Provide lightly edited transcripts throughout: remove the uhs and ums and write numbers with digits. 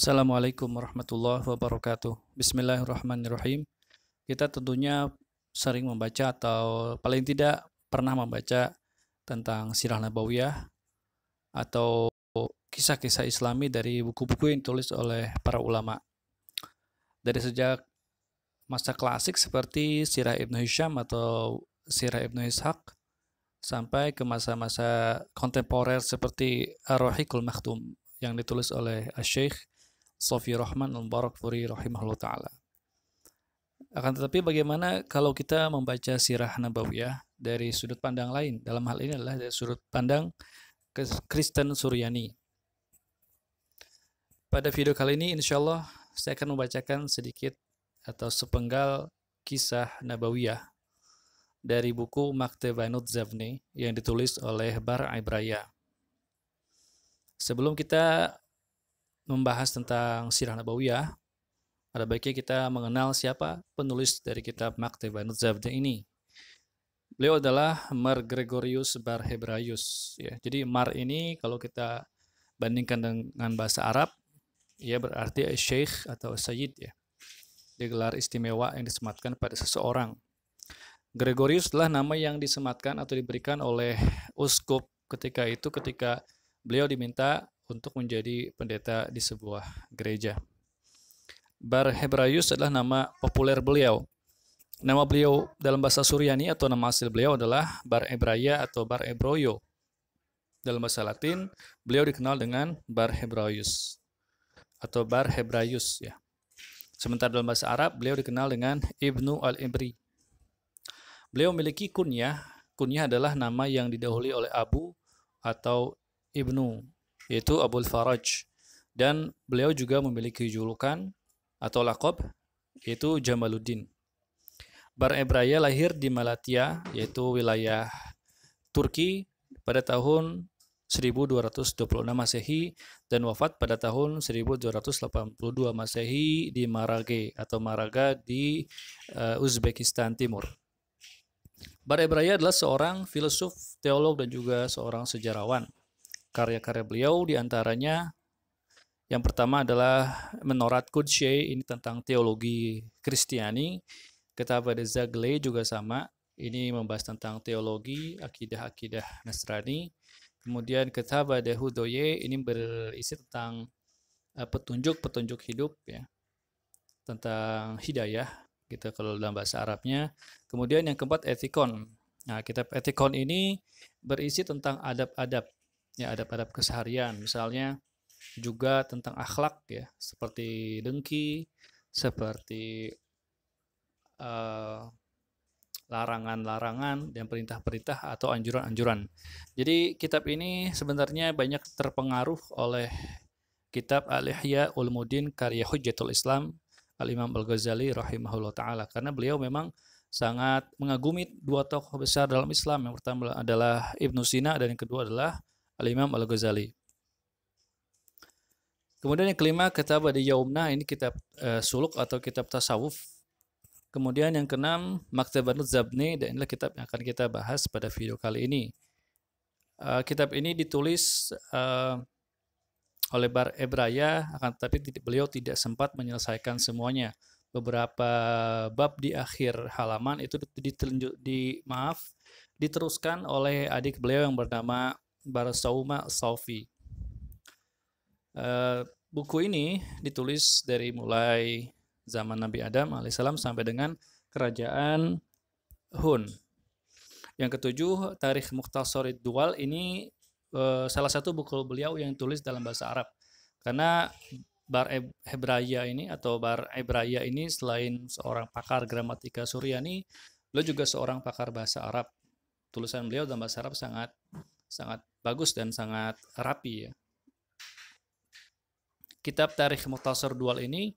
Assalamualaikum warahmatullahi wabarakatuh. Bismillahirrahmanirrahim. Kita tentunya sering membaca atau paling tidak pernah membaca tentang Sirah Nabawiyah atau kisah-kisah Islami dari buku-buku yang ditulis oleh para ulama. Dari sejak masa klasik seperti Sirah Ibnu Hisham atau Sirah Ibnu Ishaq sampai ke masa-masa kontemporer seperti Ar-Rahiqul Maktum yang ditulis oleh Asy-Syaikh Sofi Rahman Al-Mubarakfuri rahimahullah ta'ala. Akan tetapi bagaimana kalau kita membaca Sirah Nabawiyah dari sudut pandang lain? Dalam hal ini adalah dari sudut pandang Kristen Suryani. Pada video kali ini insya Allah saya akan membacakan sedikit atau sepenggal kisah Nabawiyah dari buku Maktabanut Zavni yang ditulis oleh Bar Ibraya. Sebelum kita membahas tentang Sirah Nabawiyah, ada baiknya kita mengenal siapa penulis dari kitab Maktabanut Zavni ini. Beliau adalah Mar Gregorius Bar Hebraius. Ya, jadi Mar ini kalau kita bandingkan dengan bahasa Arab, ya berarti Syekh atau Sayyid ya. Dia gelar istimewa yang disematkan pada seseorang. Gregorius adalah nama yang disematkan atau diberikan oleh uskup ketika beliau diminta untuk menjadi pendeta di sebuah gereja. Bar Hebraius adalah nama populer beliau. Nama beliau dalam bahasa Suryani atau nama asli beliau adalah Bar Ebraya atau Bar Ebroyo. Dalam bahasa Latin, beliau dikenal dengan Bar Hebraius atau Bar Hebraius ya. Sementara dalam bahasa Arab, beliau dikenal dengan Ibnu al-Ibri. Beliau memiliki kunyah. Kunyah adalah nama yang didahului oleh Abu atau Ibnu, yaitu Abul Faraj. Dan beliau juga memiliki julukan atau laqab, yaitu Jamaluddin. Bar Ebraya lahir di Malatya, yaitu wilayah Turki pada tahun 1226 Masehi dan wafat pada tahun 1282 Masehi di Marage atau Maraga di Uzbekistan Timur. Bar Ebraya adalah seorang filsuf, teolog, dan juga seorang sejarawan. Karya-karya beliau diantaranya yang pertama adalah Menorat Qudsiyeh, ini tentang teologi Kristiani. Kitab Az-Zaghli juga sama, ini membahas tentang teologi, akidah-akidah Nasrani. Kemudian Kitab Hudoye ini berisi tentang petunjuk-petunjuk hidup ya, tentang hidayah gitu kalau dalam bahasa Arabnya. Kemudian yang keempat Ethikon. Nah, kitab Ethikon ini berisi tentang adab-adab ya, adab-adab keseharian, misalnya juga tentang akhlak ya, seperti dengki, seperti larangan-larangan dan perintah-perintah atau anjuran-anjuran. Jadi kitab ini sebenarnya banyak terpengaruh oleh kitab Al-Ihya Ulumuddin karya Hujjatul Islam Al-Imam Al-Ghazali rahimahullah ta'ala, karena beliau memang sangat mengagumi dua tokoh besar dalam Islam. Yang pertama adalah Ibnu Sina dan yang kedua adalah Al-Imam Al-Ghazali. Kemudian yang kelima kitab Ad-Yaumna, ini kitab suluk atau kitab tasawuf. Kemudian yang keenam Maktabanut Zavni, dan inilah kitab yang akan kita bahas pada video kali ini. Kitab ini ditulis oleh Bar Ebraya, akan tetapi beliau tidak sempat menyelesaikan semuanya. Beberapa bab di akhir halaman itu diteruskan oleh adik beliau yang bernama Bar Sauma Saufi. Buku ini ditulis dari mulai zaman Nabi Adam alaihissalam sampai dengan kerajaan Hun. Yang ketujuh, Tarikh Mukhtasarid Dual, ini salah satu buku beliau yang tulis dalam bahasa Arab. Karena Bar Hebraya ini atau Bar Ebraya ini selain seorang pakar gramatika Suryani, beliau juga seorang pakar bahasa Arab. Tulisan beliau dalam bahasa Arab sangat bagus dan sangat rapi ya. Kitab Tarikh Mukhtasar Dual ini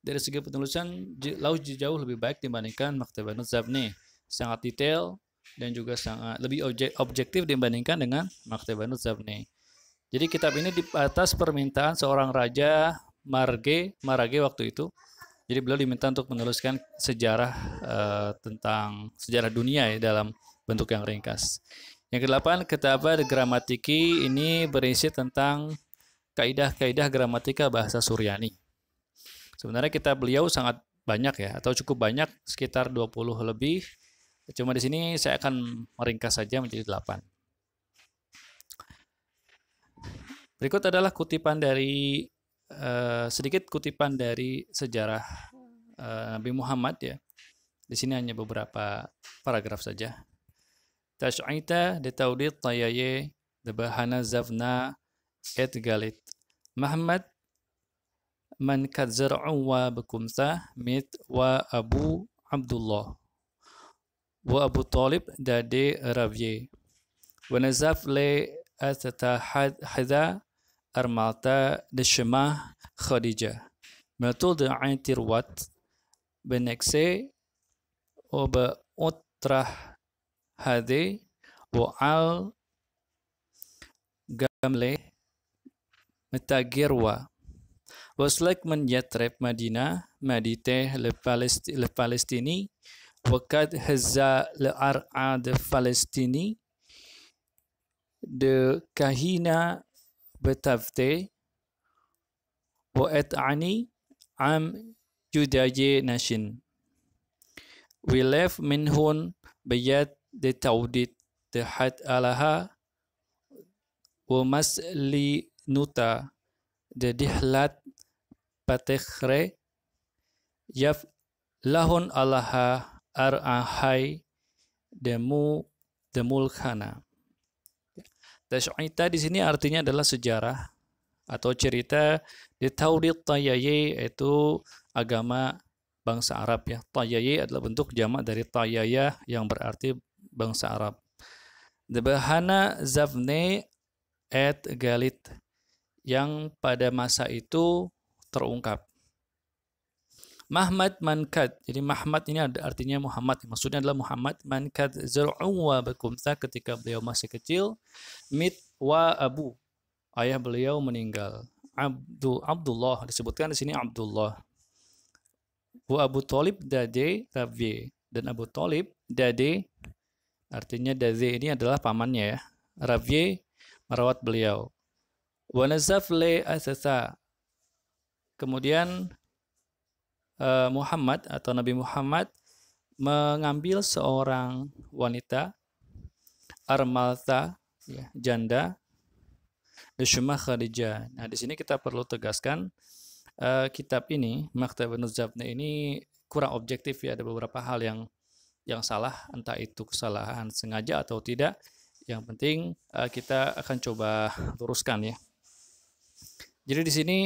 dari segi penulisan jauh lebih baik dibandingkan Maktabanut Zavni. Sangat detail dan juga sangat lebih objektif dibandingkan dengan Maktabanut Zavni. Jadi kitab ini di atas permintaan seorang raja Marage waktu itu. Jadi beliau diminta untuk menuliskan sejarah tentang sejarah dunia ya, dalam bentuk yang ringkas. Yang kedelapan, Kitab Gramatiki, ini berisi tentang kaidah-kaidah gramatika bahasa Suryani. Sebenarnya kitab beliau sangat banyak ya, atau cukup banyak, sekitar 20 lebih. Cuma di sini saya akan meringkas saja menjadi 8. Berikut adalah kutipan dari sedikit kutipan dari sejarah Nabi Muhammad ya. Di sini hanya beberapa paragraf saja. Tash'ita de taudid tayaye de bahana zavna et galit. Muhammad man kad zar'u wa bekumsa mit wa Abu Abdullah wa Abu Talib dade Ravier. Wa nazaf le atata hada armalta de shemah Khadijah. Matul de aintirwat benekse wa ba utrah hade wa al gamle metagirwa waslek men yatreb Madinah madite le Palestini wakad haza le ar'a de Palestini de kahina betavte wa et'ani am judaye nashin we left minhun bayat de taudit de had alaha wa masli nuta de dihlat patekhre yaf lahun alaha ar'ahai demul khana. Tash'ita di sini artinya adalah sejarah atau cerita di Taurid Tayaye, yaitu agama bangsa Arab ya. Tayaye adalah bentuk jamak dari Tayaya yang berarti bangsa Arab. Debahana Zavne et Galit, yang pada masa itu terungkap. Muhammad Mankad, jadi Muhammad ini artinya Muhammad, maksudnya adalah Muhammad Mankad zar'u wa bakumsa, ketika beliau masih kecil, mit wa abu, ayah beliau meninggal. Abdullah disebutkan di sini Abdullah. Wa Abu Talib dade Rabi, dan Abu Talib dade artinya dade ini adalah pamannya ya. Rabi merawat beliau. Wa nazaf le asasa, kemudian Muhammad atau Nabi Muhammad mengambil seorang wanita armalta ya, janda Shemah Khadijah. Nah, di sini kita perlu tegaskan kitab ini Maktabun Nuzabna ini kurang objektif ya, ada beberapa hal yang salah, entah itu kesalahan sengaja atau tidak. Yang penting kita akan coba luruskan ya. Jadi di sini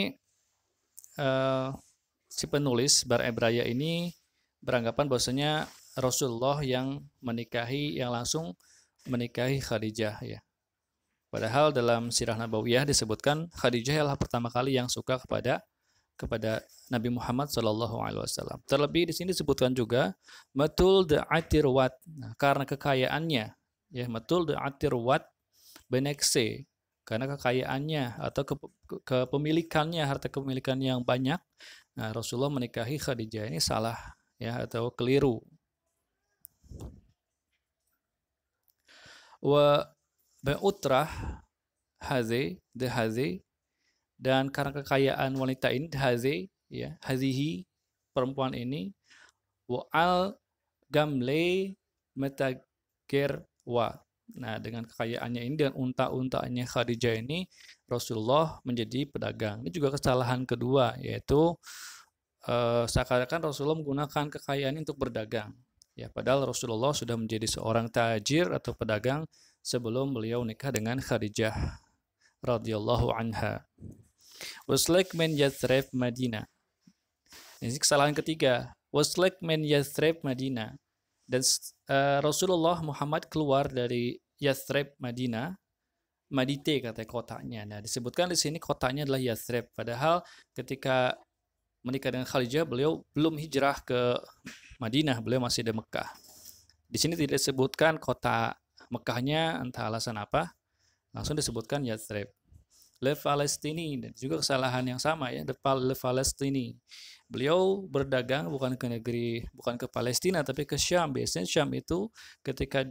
si penulis Bar Ebraya ini beranggapan bahwasanya Rasulullah yang langsung menikahi Khadijah ya. Padahal dalam Sirah Nabawiyah disebutkan Khadijah adalah pertama kali yang suka kepada Nabi Muhammad SAW. Terlebih di sini disebutkan juga matul de atirwat, nah, karena kekayaannya ya, matul de atirwat benekse, karena kekayaannya atau kepemilikannya, harta kepemilikan yang banyak. Nah, Rasulullah menikahi Khadijah ini salah ya, atau keliru. Wa ba'utrah hazi de hazi, dan karena kekayaan wanita ini hazi ya, hazihi perempuan ini, wa al gamle metager wa. Nah, dengan kekayaannya ini dan unta-untanya Khadijah ini, Rasulullah menjadi pedagang. Ini juga kesalahan kedua, yaitu seakan-akan Rasulullah menggunakan kekayaan untuk berdagang. Ya, padahal Rasulullah sudah menjadi seorang tajir atau pedagang sebelum beliau nikah dengan Khadijah radhiyallahu anha. Waslek men Yathrib Madinah. Ini kesalahan ketiga. Waslek men Yathrib Madinah. Dan Rasulullah Muhammad keluar dari Yathrib Madinah, Madite kata kotanya. Nah, disebutkan di sini kotanya adalah Yathrib. Padahal ketika menikah dengan Khadijah, beliau belum hijrah ke Madinah, beliau masih di Mekah. Di sini tidak disebutkan kota Mekahnya, entah alasan apa, langsung disebutkan Yathrib. Le Palestini, dan juga kesalahan yang sama ya, Le Palestini. Beliau berdagang bukan ke Palestina tapi ke Syam. Biasanya Syam itu ketika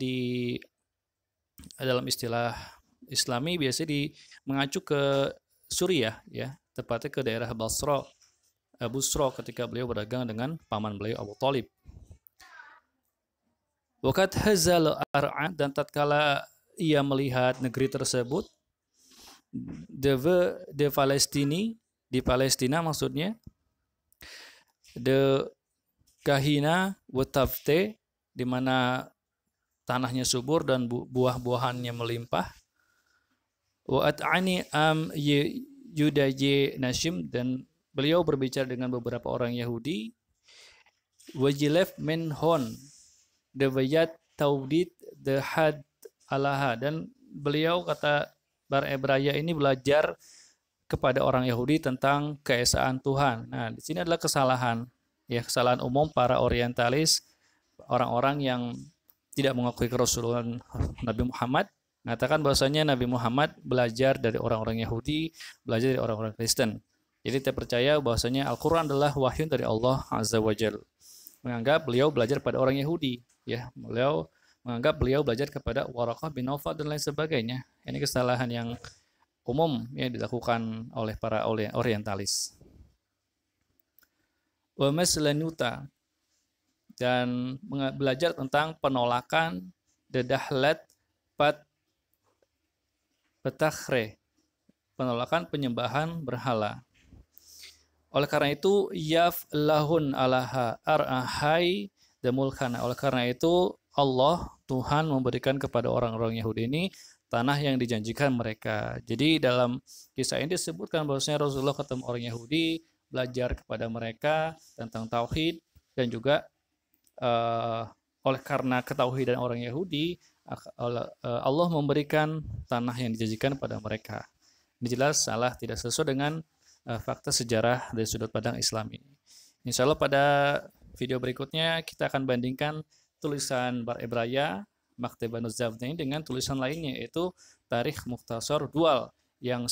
dalam istilah Islami biasanya mengacu ke Suriah, ya, tepatnya ke daerah Busra ketika beliau berdagang dengan paman beliau Abu Talib. Wakat hazal ar'a, dan tatkala ia melihat negeri tersebut, de Palestini, di Palestina maksudnya, de kahina watafte, di mana tanahnya subur dan buah-buahannya melimpah. Wa at'ani am yudaje Nashim, dan beliau berbicara dengan beberapa orang Yahudi. Wajilef menhon dewayat taudid dehad alaha, dan beliau, kata Bar Ebraya ini, belajar kepada orang Yahudi tentang keesaan Tuhan. Nah, di sini adalah kesalahan, ya, kesalahan umum para orientalis, orang-orang yang tidak mengakui kerasulan Nabi Muhammad, mengatakan bahwasanya Nabi Muhammad belajar dari orang-orang Yahudi, belajar dari orang-orang Kristen. Jadi kita percaya bahwasanya Al-Quran adalah wahyu dari Allah Azza wa Jalla. Menganggap beliau belajar pada orang Yahudi, ya, beliau menganggap beliau belajar kepada Waraqah bin Nawfal dan lain sebagainya. Ini kesalahan yang umum, ya, dilakukan oleh para orientalis. Wa maslanuta, dan belajar tentang penolakan dedahlat petakhre, penolakan penyembahan berhala. Oleh karena itu, yaf lahun alaha ar'ahai demulkana. Oleh karena itu, Allah, Tuhan, memberikan kepada orang-orang Yahudi ini tanah yang dijanjikan mereka. Jadi dalam kisah ini disebutkan bahwasanya Rasulullah ketemu orang Yahudi, belajar kepada mereka tentang tauhid, dan juga oleh karena ketauhidan orang Yahudi, Allah memberikan tanah yang dijanjikan pada mereka. Ini jelas salah, tidak sesuai dengan fakta sejarah dari sudut pandang Islam ini. Insya Allah pada video berikutnya kita akan bandingkan tulisan Bar Ebraya Maktabah Nuzhavnain dengan tulisan lainnya, yaitu Tarikh Mukhtasar Dual, yang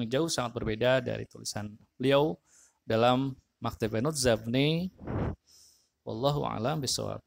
jauh sangat berbeda dari tulisan beliau dalam Maktabah Nuzhavnain. Wallahu a'lam bishawab.